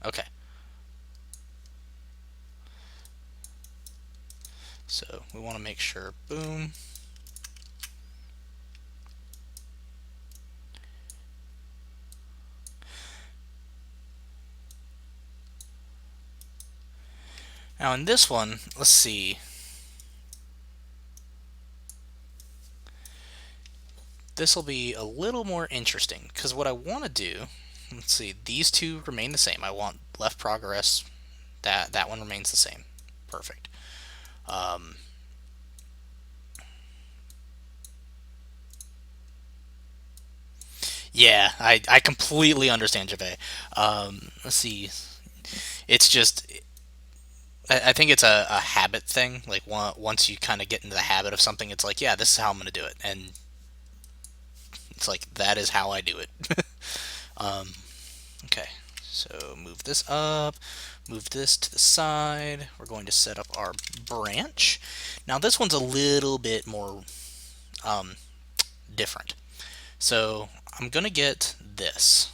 Okay. So we want to make sure, boom. Now in this one, let's see. This will be a little more interesting because what I want to do, let's see, these two remain the same. I want left progress, that one remains the same. Perfect. Um, yeah, I completely understand Jave. Let's see. It's just I think it's a habit thing. Like once you kind of get into the habit of something, it's like, yeah, this is how I'm going to do it, and it's like that is how I do it. Okay, so move this up, move this to the side. We're going to set up our branch. Now this one's a little bit more um, different. So I'm going to get this.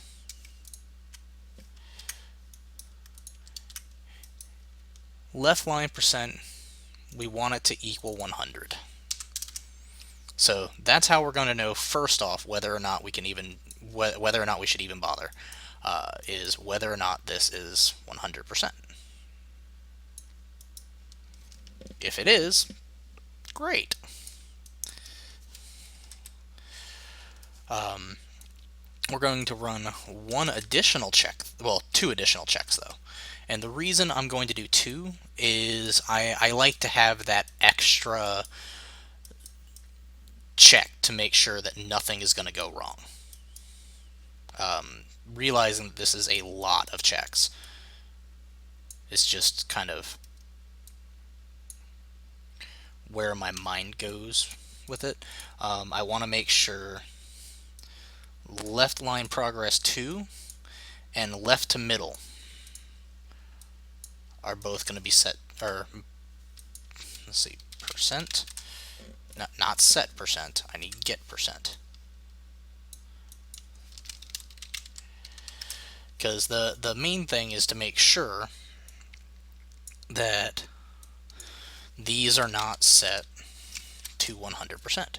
Left line percent, we want it to equal 100. So that's how we're going to know first off whether or not we can even whether or not we should even bother is whether or not this is 100%. If it is, great. Um, we're going to run one additional check, well, two additional checks though. And the reason I'm going to do two is I like to have that extra check to make sure that nothing is going to go wrong. Realizing that this is a lot of checks, it's just kind of where my mind goes with it. I want to make sure left line progress 2 and left to middle are both going to be set, or let's see, percent, not set percent, I need get percent. Because the main thing is to make sure that these are not set to 100%.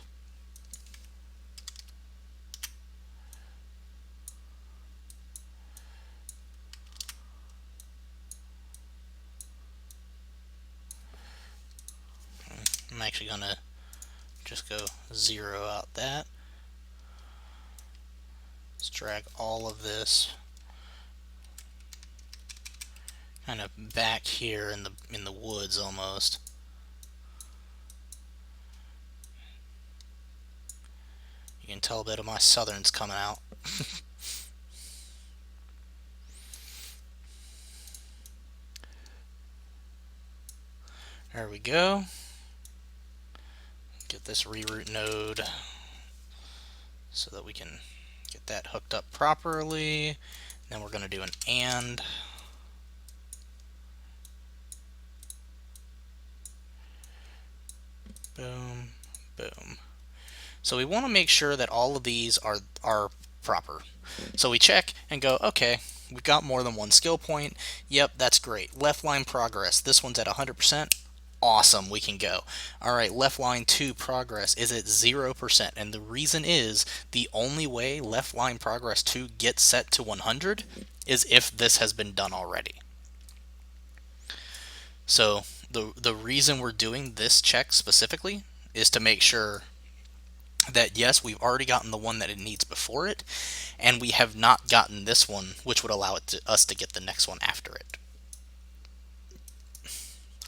I'm actually going to just go zero out that. Let's drag all of this kind of back here in the woods almost. You can tell a bit of my southern's coming out. There we go. Get this reroute node so that we can get that hooked up properly. Then we're going to do an AND. Boom, boom. So we want to make sure that all of these are proper. So we check and go, okay, we've got more than one skill point. Yep, that's great. Left line progress. This one's at 100%. Awesome, we can go. All right, left line 2 progress is at 0%. And the reason is the only way left line progress 2 gets set to 100 is if this has been done already. So the reason we're doing this check specifically is to make sure that yes, we've already gotten the one that it needs before it, and we have not gotten this one, which would allow us to get the next one after it.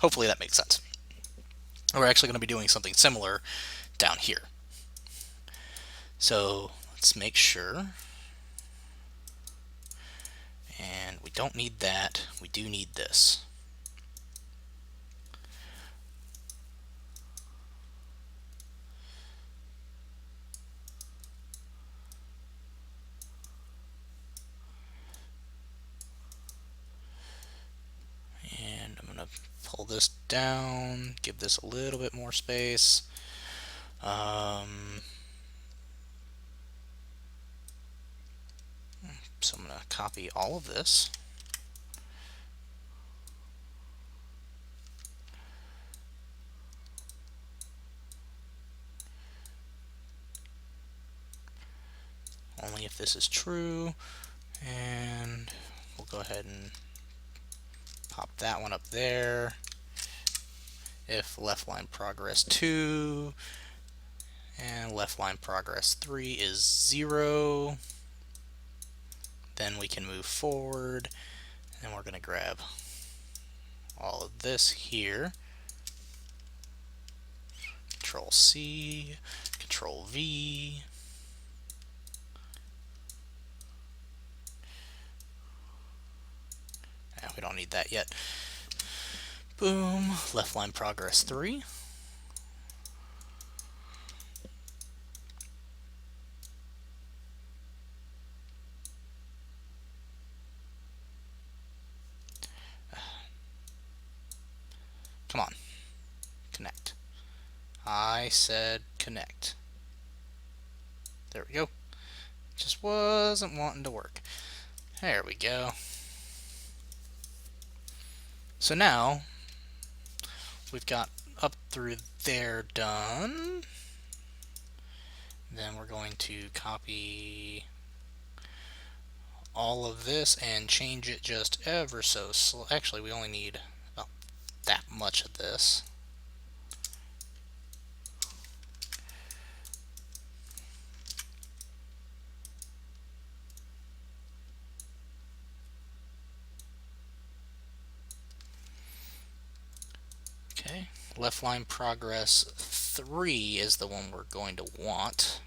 Hopefully that makes sense. We're actually going to be doing something similar down here. So let's make sure. And we don't need that. We do need this. And I'm going to pull this down, give this a little bit more space. So I'm going to copy all of this. this is true, and we'll go ahead and pop that one up there. If left line progress 2 and left line progress 3 is 0, then we can move forward, and we're going to grab all of this here. Control C, Control V. We don't need that yet. Boom, left line progress 3. Come on, connect. I said connect. There we go. Just wasn't wanting to work. There we go. So now we've got up through there done. Then we're going to copy all of this and change it just ever so slow. Actually, we only need about that much of this. Okay, left line progress 3 is the one we're going to want.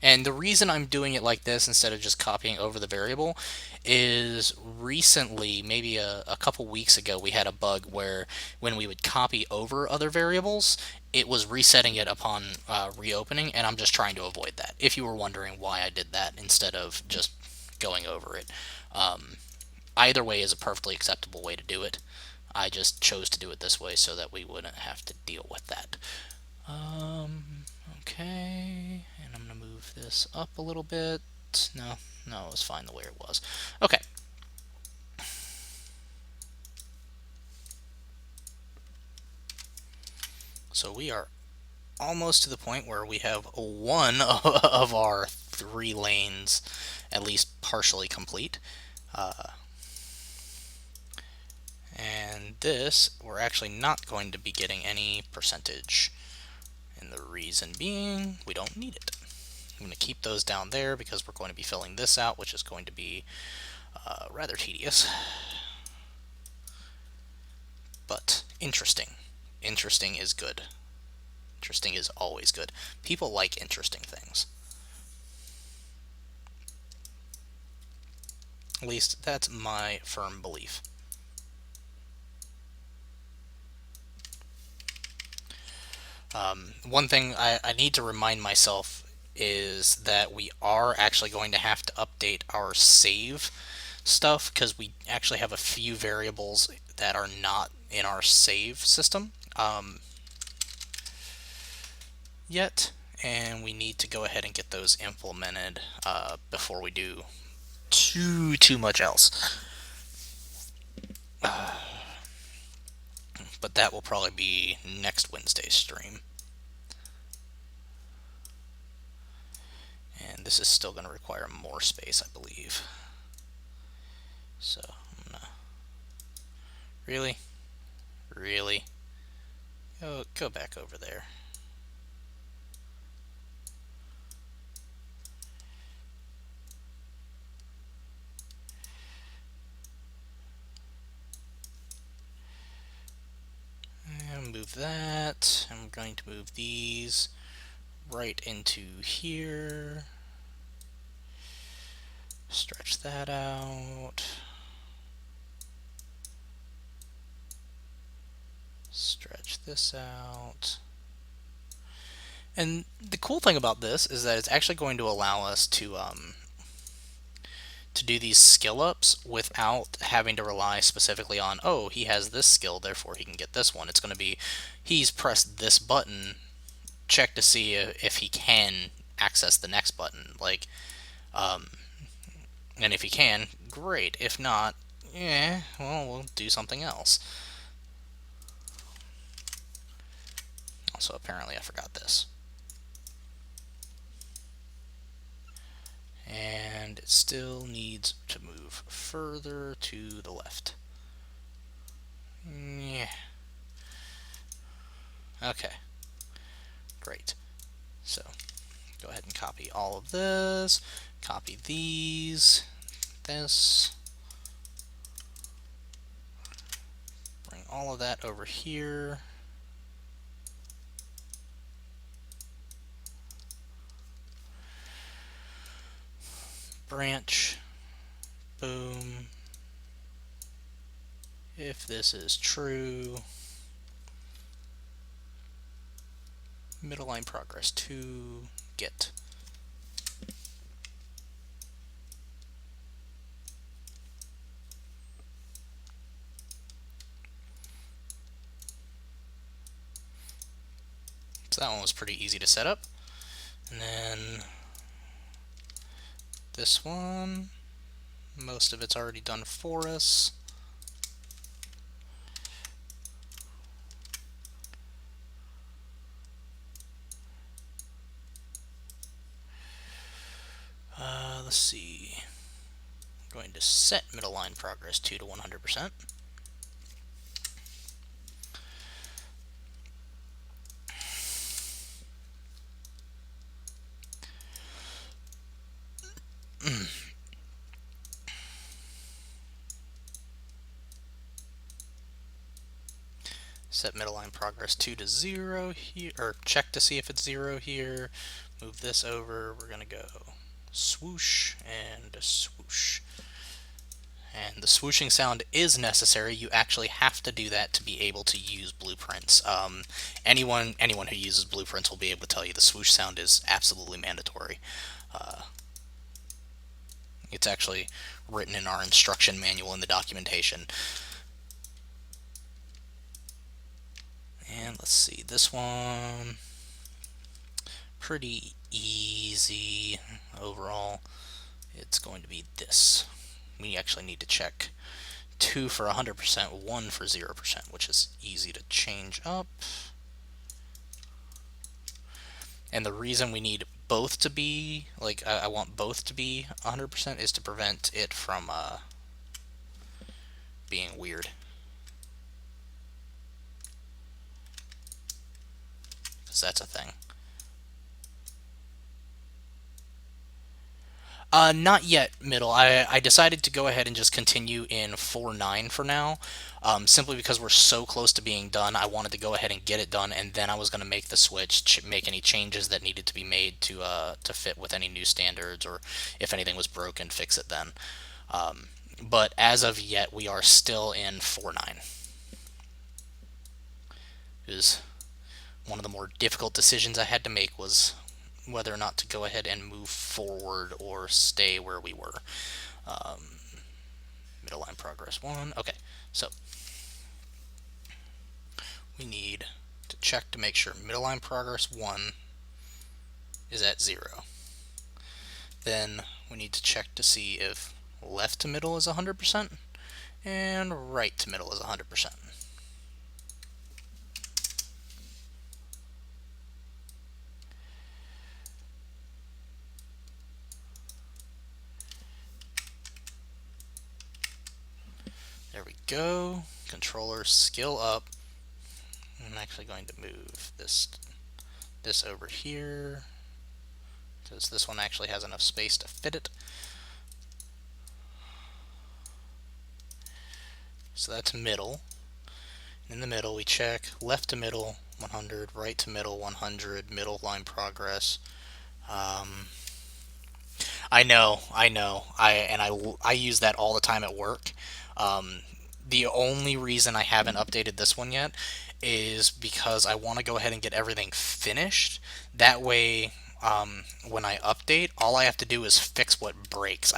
And the reason I'm doing it like this instead of just copying over the variable is recently, maybe a couple weeks ago, we had a bug where when we would copy over other variables, it was resetting it upon reopening, and I'm just trying to avoid that, if you were wondering why I did that instead of just going over it. Either way is a perfectly acceptable way to do it. I just chose to do it this way so that we wouldn't have to deal with that. Okay, and I'm going to move this up a little bit. No, it was fine the way it was. Okay. So we are almost to the point where we have one of our 3 lanes at least partially complete. And this, we're actually not going to be getting any percentage. And the reason being, we don't need it. I'm going to keep those down there because we're going to be filling this out, which is going to be rather tedious. But interesting. Interesting is good. Interesting is always good. People like interesting things. At least that's my firm belief. One thing I need to remind myself is that we are actually going to have to update our save stuff because we actually have a few variables that are not in our save system yet, and we need to go ahead and get those implemented before we do too much else. But that will probably be next Wednesday's stream. And this is still going to require more space, I believe. So, I'm gonna... Really? Go back over there. And move that. I'm going to move these right into here. Stretch that out. Stretch this out. And the cool thing about this is that it's actually going to allow us to do these skill ups without having to rely specifically on, oh, he has this skill, therefore he can get this one. It's going to be, he's pressed this button, check to see if he can access the next button. Like, and if he can, great. If not, yeah, well, we'll do something else. Also, apparently I forgot this. it still needs to move further to the left. Yeah. Okay. Great. So go ahead and copy all of this, copy these, this, bring all of that over here. Branch, boom. If this is true, middle line progress to get. So that one was pretty easy to set up. And then this one, most of it's already done for us. Let's see. I'm going to set middle line progress 2 to 100%. Set middle line progress 2 to 0 here, or check to see if it's 0 here. Move this over. We're going to go swoosh and swoosh. And the swooshing sound is necessary. You actually have to do that to be able to use blueprints. Anyone who uses blueprints will be able to tell you the swoosh sound is absolutely mandatory. It's actually written in our instruction manual in the documentation. And let's see, this one, pretty easy overall. It's going to be this. We actually need to check 2 for 100%, 1 for 0%, which is easy to change up. And the reason we need both to be, like, I want both to be 100% is to prevent it from being weird. Because that's a thing. Not yet, middle. I decided to go ahead and just continue in 4.9 for now, simply because we're so close to being done. I wanted to go ahead and get it done, and then I was going to make the switch, make any changes that needed to be made to fit with any new standards, or if anything was broken, fix it then. But as of yet, we are still in 4.9. It was one of the more difficult decisions I had to make, was whether or not to go ahead and move forward or stay where we were. Middle line progress 1. Okay, so we need to check to make sure middle line progress 1 is at 0. Then we need to check to see if left to middle is 100% and right to middle is 100%. There we go. Controller skill up. I'm actually going to move this over here, because this one actually has enough space to fit it. So that's middle. In the middle, we check left to middle 100, right to middle 100, middle line progress. I know. I use that all the time at work. The only reason I haven't updated this one yet is because I want to go ahead and get everything finished. That way, when I update, all I have to do is fix what breaks.